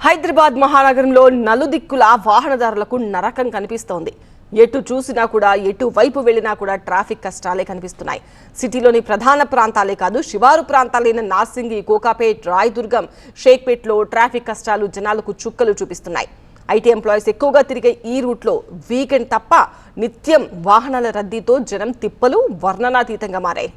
హైదరాబాద్ మహానగరంలో నలుదిక్కుల వాహనదారులకు నరకం కనిపిస్తోంది. ఎటు చూసినా కూడా ఎటు వైపు వెళ్లినా కూడా ట్రాఫిక్ కష్టాలే కనిపిస్తున్నాయి. సిటీలోని ప్రధాన ప్రాంతాలే కాదు, శివారు ప్రాంతాలైన నార్సింగి, కోకాపేట్, రాయదుర్గం, షేక్పేట్లో ట్రాఫిక్ కష్టాలు జనాలకు చుక్కలు చూపిస్తున్నాయి. ఐటీ ఎంప్లాయీస్ ఎక్కువగా తిరిగే ఈ రూట్లో వీకెండ్ తప్ప నిత్యం వాహనాల రద్దీతో జనం తిప్పలు వర్ణనాతీతంగా మారాయి.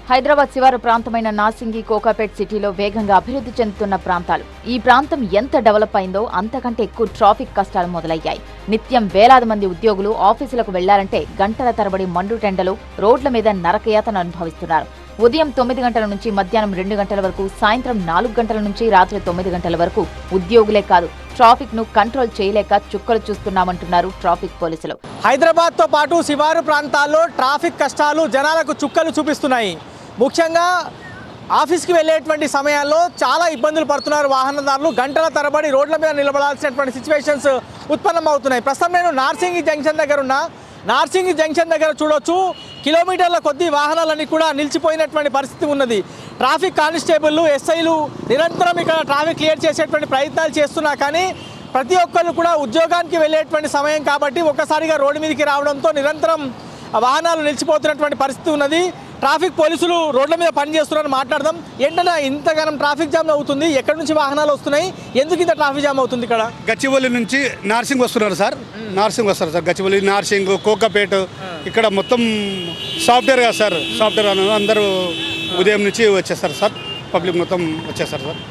హైదరాబాద్ శివారు ప్రాంతమైన నార్సింగి, కోకాపేట్ సిటీలో వేగంగా అభివృద్ధి చెందుతున్న ప్రాంతాలు. ఈ ప్రాంతం ఎంత డెవలప్ అయిందో అంతకంటే ఎక్కువ ట్రాఫిక్ కష్టాలు మొదలయ్యాయి. నిత్యం వేలాది మంది ఉద్యోగులు ఆఫీసులకు వెళ్లాలంటే గంటల తరబడి మండుటెండలు, రోడ్ల మీద నరకయాతన అనుభవిస్తున్నారు. ఉదయం 9 గంటల నుంచి మధ్యాహ్నం 2 గంటల వరకు, సాయంత్రం 4 గంటల నుంచి రాత్రి 9 గంటల వరకు ఉద్యోగులే కాదు, ట్రాఫిక్ ను కంట్రోల్ చేయలేక చుక్కలు చూస్తున్నామంటున్నారు ట్రాఫిక్ పోలీసులు. హైదరాబాద్ తో పాటు శివారు ప్రాంతాల్లో ట్రాఫిక్ కష్టాలు జనాలకు చుక్కలు చూపిస్తున్నాయి. ముఖ్యంగా ఆఫీస్కి వెళ్ళేటువంటి సమయాల్లో చాలా ఇబ్బందులు పడుతున్నారు వాహనదారులు. గంటల తరబడి రోడ్ల మీద నిలబడాల్సినటువంటి సిచ్యువేషన్స్ ఉత్పన్నమవుతున్నాయి. ప్రస్తుతం నేను నార్సింగి జంక్షన్ దగ్గర ఉన్నా. నార్సింగి జంక్షన్ దగ్గర చూడొచ్చు, కిలోమీటర్ల కొద్దీ వాహనాలన్నీ కూడా నిలిచిపోయినటువంటి పరిస్థితి ఉన్నది. ట్రాఫిక్ కానిస్టేబుల్లు, ఎస్ఐలు నిరంతరం ఇక్కడ ట్రాఫిక్ క్లియర్ చేసేటువంటి ప్రయత్నాలు చేస్తున్నా కానీ ప్రతి ఒక్కరు కూడా ఉద్యోగానికి వెళ్ళేటువంటి సమయం కాబట్టి ఒక్కసారిగా రోడ్డు మీదకి రావడంతో నిరంతరం వాహనాలు నిలిచిపోతున్నటువంటి పరిస్థితి ఉన్నది. ట్రాఫిక్ పోలీసులు రోడ్ల మీద పనిచేస్తున్నారని మాట్లాడదాం. ఏంటన్నా ఇంతగానం ట్రాఫిక్ జామ్ అవుతుంది? ఎక్కడి నుంచి వాహనాలు వస్తున్నాయి? ఎందుకు ఇంత ట్రాఫిక్ జామ్ అవుతుంది? ఇక్కడ గచ్చిబౌలి నుంచి నార్సింగ్ వస్తున్నారు సార్. నార్సింగ్ వస్తారు సార్. గచ్చిబౌలి, నార్సింగ్, కోకాపేట ఇక్కడ మొత్తం సాఫ్ట్వేర్ కదా సార్. సాఫ్ట్వేర్ అందరూ ఉదయం నుంచి వచ్చేస్తారు సార్. పబ్లిక్ మొత్తం వచ్చేస్తారు సార్.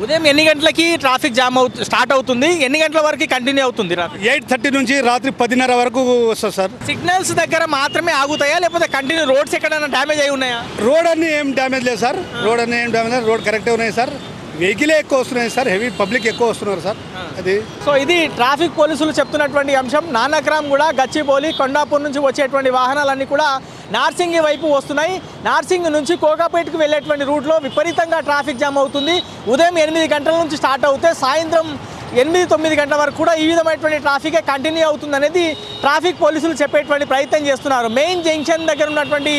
ఉదయం ఎన్ని గంటలకి ట్రాఫిక్ జామ్ స్టార్ట్ అవుతుంది? ఎన్ని గంటల వరకు కంటిన్యూ అవుతుంది? 8:30 నుంచి రాత్రి 10:30 వరకు వస్తుంది సార్. సిగ్నల్స్ దగ్గర మాత్రమే ఆగుతాయా లేకపోతే కంటిన్యూ రోడ్స్ ఎక్కడైనా డ్యామేజ్ అయి ఉన్నాయా? రోడ్ అన్ని ఏం డ్యామేజ్ లేదు సార్. రోడ్ అన్ని ఏం డ్యామేజ్ లేదు. రోడ్ కరెక్టే ఉన్నాయి సార్. వెహికలే ఎక్కువ వస్తున్నాయి సార్. హెవీ పబ్లిక్ ఎక్కువ వస్తున్నారు సార్. అది సో ఇది ట్రాఫిక్ పోలీసులు చెప్తున్నటువంటి అంశం. నానక్రామ్ కూడా, గచ్చిబౌలి, కొండాపూర్ నుంచి వచ్చేటువంటి వాహనాలన్నీ కూడా నార్సింగి వైపు వస్తున్నాయి. నార్సింగ్ నుంచి కోకాపేట్కి వెళ్ళేటువంటి రూట్లో విపరీతంగా ట్రాఫిక్ జామ్ అవుతుంది. ఉదయం 8 గంటల నుంచి స్టార్ట్ అవుతే సాయంత్రం 8-9 గంటల వరకు కూడా ఈ విధమైనటువంటి ట్రాఫికే కంటిన్యూ అవుతుంది అనేది ట్రాఫిక్ పోలీసులు చెప్పేటువంటి ప్రయత్నం చేస్తున్నారు. మెయిన్ జంక్షన్ దగ్గర ఉన్నటువంటి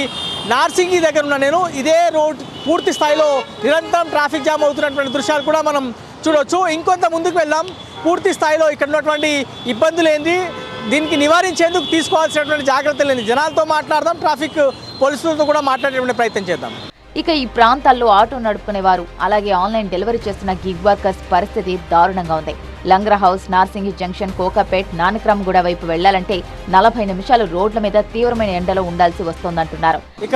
నార్సింగి దగ్గర ఉన్న నేను ఇదే రోడ్ పూర్తి స్థాయిలో నిరంతరం ట్రాఫిక్ జామ్ అవుతున్నటువంటి దృశ్యాలు కూడా మనం చూడవచ్చు. ఇంకొంత ముందుకు వెళ్దాం. పూర్తి స్థాయిలో ఇక్కడ ఉన్నటువంటి ఇబ్బందులు ఏంటి, దీనికి నివారించేందుకు తీసుకోవాల్సినటువంటి జాగ్రత్తలు ఏంటి, జనాలతో మాట్లాడదాం, ట్రాఫిక్ పోలీసులతో కూడా మాట్లాడేటువంటి ప్రయత్నం చేద్దాం. ఇక ఈ ప్రాంతాల్లో ఆటో నడుపుకునేవారు, అలాగే ఆన్లైన్ డెలివరీ చేస్తున్న గిగ్ వర్కర్స్ పరిస్థితి దారుణంగా ఉంది. లంగర్ హౌస్, నార్సింగి జంక్షన్, కోకాపేట్, నానక్రామ్గూడ వైపు వెళ్లాలంటే 40 నిమిషాలు రోడ్ల మీద తీవ్రమైన ఎండలో ఉండాల్సి వస్తోందంటున్నారు. ఇక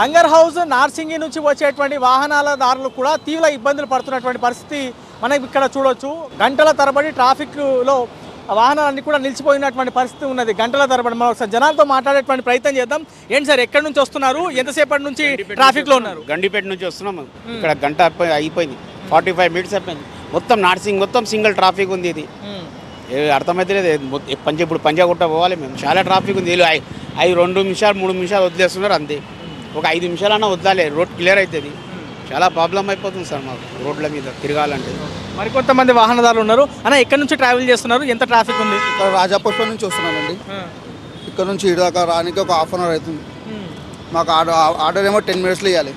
లంగర్ హౌస్, నార్సింగి నుంచి వచ్చేటువంటి వాహనాలదారులు కూడా తీవ్ర ఇబ్బందులు పడుతున్నటువంటి పరిస్థితి మనం ఇక్కడ చూడొచ్చు. గంటల తరబడి ట్రాఫిక్లో వాహనాలన్నీ కూడా నిలిచిపోయినటువంటి పరిస్థితి ఉన్నది. గంటల తరబడి మనం ఒకసారి జనాలతో మాట్లాడేటువంటి ప్రయత్నం చేద్దాం. ఏంటి సార్, ఎక్కడి నుంచి వస్తున్నారు? ఎంతసేపటి నుంచి ట్రాఫిక్ లో ఉన్నారు? గండిపేట నుంచి వస్తున్నాం. ఇక్కడ గంట అయిపోయింది, 45 మినిట్స్ అయిపోయింది. మొత్తం నార్సింగ్ మొత్తం సింగిల్ ట్రాఫిక్ ఉంది. ఇది అర్థమైతే లేదు. ఇప్పుడు పంజాగుట్ట పోవాలి మేము. చాలా ట్రాఫిక్ ఉంది. 2 నిమిషాలు 3 నిమిషాలు వదిలేస్తున్నారు అంతే. ఒక 5 నిమిషాలన్నా వదలాలి, రోడ్ క్లియర్ అవుతుంది. చాలా ప్రాబ్లం అయిపోతుంది సార్ మాకు రోడ్ల మీద తిరగాలంటే. మరికొంతమంది వాహనదారులు ఉన్నారు. అన్న, ఎక్కడి నుంచి ట్రావెల్ చేస్తున్నారు? ఎంత ట్రాఫిక్ ఉంది? ఇక్కడ రాజాపురం నుంచి వస్తున్నానండి. ఇక్కడ నుంచి ఇదాకా రానికి ఒక హాఫ్ అన్ అవర్ అవుతుంది. మాకు ఆర్డర్ ఏమో 10 మినిట్స్లో ఇవ్వాలి.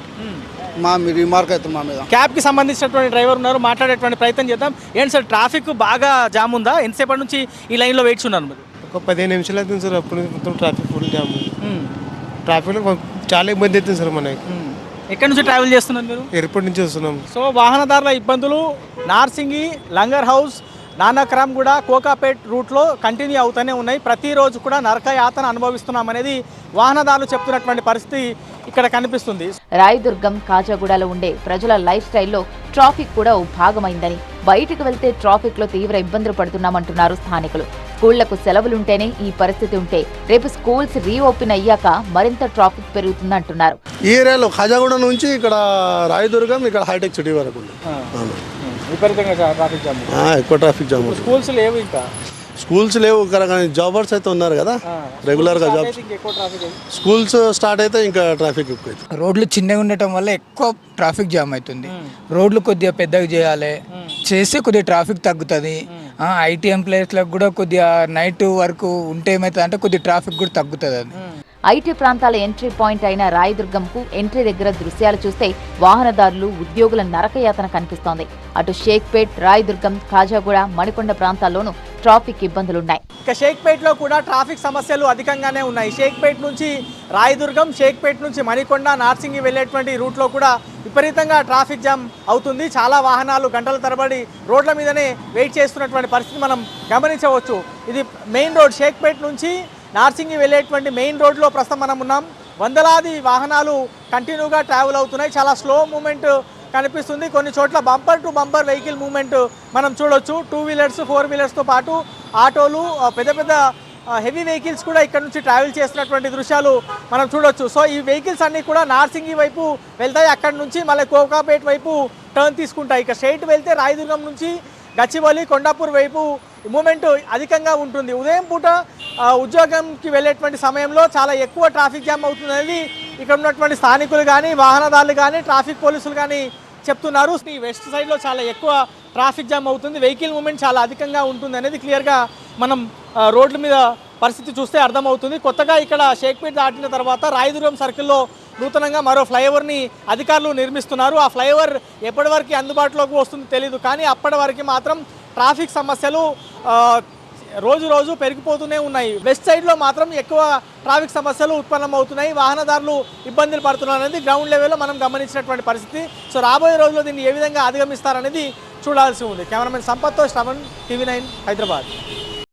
మీ రిమార్క్ అవుతుంది మా మీద. క్యాబ్కి సంబంధించినటువంటి డ్రైవర్ ఉన్నారు, మాట్లాడేటువంటి ప్రయత్నం చేద్దాం. ఏంటి సార్, ట్రాఫిక్ బాగా జామ్ ఉందా? ఎంతసేపటి నుంచి ఈ లైన్లో వెయిట్ ఉన్నారు? మీరు ఒక 15 నిమిషాలు అవుతుంది సార్. అప్పుడు మొత్తం ట్రాఫిక్ ఫుల్ జామ్. ట్రాఫిక్లో చాలా ఇబ్బంది అవుతుంది సార్ మనకి. ఎక్కడి నుంచి ట్రావెల్ చేస్తున్నారు మీరు? ఎయిర్పోర్ట్ నుంచి వస్తున్నాం. సో వాహనదారుల ఇబ్బందులు నార్సింగి, లంగర్ హౌస్, నానక్రామ్గూడ, కోకాపేట్ రూట్లో కంటిన్యూ అవుతూనే ఉన్నాయి. ప్రతిరోజు కూడా నరకయాతన అనుభవిస్తున్నామనేది వాహనదారులు చెప్తున్నటువంటి పరిస్థితి ఇక్కడ కనిపిస్తుంది. రాయదుర్గం, కాజాగూడలో ఉండే ప్రజల లైఫ్ స్టైల్లో ట్రాఫిక్ కూడా ఓ భాగమైందని, బయటకు వెళ్తే ట్రాఫిక్ లో తీవ్ర ఇబ్బందులు పడుతున్నామంటున్నారు స్థానికులు. స్కూళ్లకు సెలవులుంటేనే ఈ పరిస్థితి ఉంటే రేపు స్కూల్స్ రీఓపెన్ అయ్యాక మరింత ట్రాఫిక్ పెరుగుతుందంటున్నారు. ఈ ఏరియాలో కాజాగూడ నుంచి ఇక్కడ రాయదుర్గం, ఇక్కడ హైటెక్ సిటీ వరకు విపరీతంగా ట్రాఫిక్ జామ్, ఎక్కువ ట్రాఫిక్ జామ్. స్కూల్స్ లేవు, ఇంకా స్కూల్స్ లేవు కానీ జాబర్స్ అయితే ఉన్నారు కదా రెగ్యులర్గా జాబ్. స్కూల్స్ స్టార్ట్ అయితే ఇంకా ట్రాఫిక్ ఎక్కువ అవుతుంది. రోడ్లు చిన్నగా ఉండటం వల్ల ఎక్కువ ట్రాఫిక్ జామ్ అవుతుంది. రోడ్లు కొద్దిగా పెద్దగా చేయాలి, చేస్తే కొద్దిగా ట్రాఫిక్ తగ్గుతుంది. ఐటీ ఎంప్లాయీస్లకు కూడా కొద్దిగా నైట్ వరకు ఉంటే ఏమవుతుంది అంటే కొద్దిగా ట్రాఫిక్ కూడా తగ్గుతుంది. అది ఐటీ ప్రాంతాల ఎంట్రీ పాయింట్ అయిన రాయదుర్గంకు ఎంట్రీ దగ్గర దృశ్యాలు చూస్తే వాహనదారులు ఉద్యోగుల నరకయాతన కనిపిస్తోంది. అటు షేక్పేట్, రాయదుర్గం, కాజాగూడ, మణికొండ ప్రాంతాల్లోనూ ట్రాఫిక్ ఇబ్బందులున్నాయి. ఇక షేక్పేట్లో కూడా ట్రాఫిక్ సమస్యలు అధికంగానే ఉన్నాయి. షేక్పేట్ నుంచి రాయదుర్గం, షేక్పేట్ నుంచి మణికొండ, నార్సింగి వెళ్ళేటువంటి రూట్లో కూడా విపరీతంగా ట్రాఫిక్ జామ్ అవుతుంది. చాలా వాహనాలు గంటల తరబడి రోడ్ల మీదనే వెయిట్ చేస్తున్నటువంటి పరిస్థితి మనం గమనించవచ్చు. ఇది మెయిన్ రోడ్, షేక్పేట్ నుంచి నార్సింగి వెళ్ళేటువంటి మెయిన్ రోడ్లో ప్రస్తుతం మనం ఉన్నాం. వందలాది వాహనాలు కంటిన్యూగా ట్రావెల్ అవుతున్నాయి. చాలా స్లో మూమెంట్ కనిపిస్తుంది. కొన్ని చోట్ల bumper to bumper vehicle movement మనం చూడొచ్చు. 2 వీలర్స్, 4 వీలర్స్తో పాటు ఆటోలు, పెద్ద పెద్ద హెవీ వెహికల్స్ కూడా ఇక్కడ నుంచి ట్రావెల్ చేస్తున్నటువంటి దృశ్యాలు మనం చూడొచ్చు. సో ఈ వెహికల్స్ అన్నీ కూడా నార్సింగి వైపు వెళ్తాయి. అక్కడ నుంచి మళ్ళీ కోకాపేట్ వైపు టర్న్ తీసుకుంటాయి. ఇక స్ట్రైట్ వెళ్తే రాయదుర్గం నుంచి గచ్చిబౌలి, కొండాపూర్ వైపు మూమెంట్ అధికంగా ఉంటుంది. ఉదయం పూట ఉద్యోగంకి వెళ్ళేటువంటి సమయంలో చాలా ఎక్కువ ట్రాఫిక్ జామ్ అవుతుంది అనేది ఇక్కడ ఉన్నటువంటి స్థానికులు కానీ, వాహనదారులు కానీ, ట్రాఫిక్ పోలీసులు కానీ చెప్తున్నారు. ఈ వెస్ట్ సైడ్లో చాలా ఎక్కువ ట్రాఫిక్ జామ్ అవుతుంది, వెహికల్ మూమెంట్ చాలా అధికంగా ఉంటుంది అనేది క్లియర్గా మనం రోడ్ల మీద పరిస్థితి చూస్తే అర్థమవుతుంది. కొత్తగా ఇక్కడ షేక్పేట్ దాటిన తర్వాత రాయదుర్గం సర్కిల్లో నూతనంగా మరో ఫ్లైఓవర్ని అధికారులు నిర్మిస్తున్నారు. ఆ ఫ్లైఓవర్ ఎప్పటి వరకు అందుబాటులోకి వస్తుందో తెలియదు, కానీ అప్పటి వరకు మాత్రం ట్రాఫిక్ సమస్యలు రోజు రోజు పెరిగిపోతూనే ఉన్నాయి. వెస్ట్ సైడ్లో మాత్రం ఎక్కువ ట్రాఫిక్ సమస్యలు ఉత్పన్నమవుతున్నాయి, వాహనదారులు ఇబ్బందులు పడుతున్నారు అనేది గ్రౌండ్ లెవెల్లో మనం గమనించినటువంటి పరిస్థితి. సో రాబోయే రోజుల్లో దీన్ని ఏ విధంగా అధిగమిస్తారనేది చూడాల్సి ఉంది. కెమెరామెన్ సంపత్తో శ్రవణ్, TV9 హైదరాబాద్.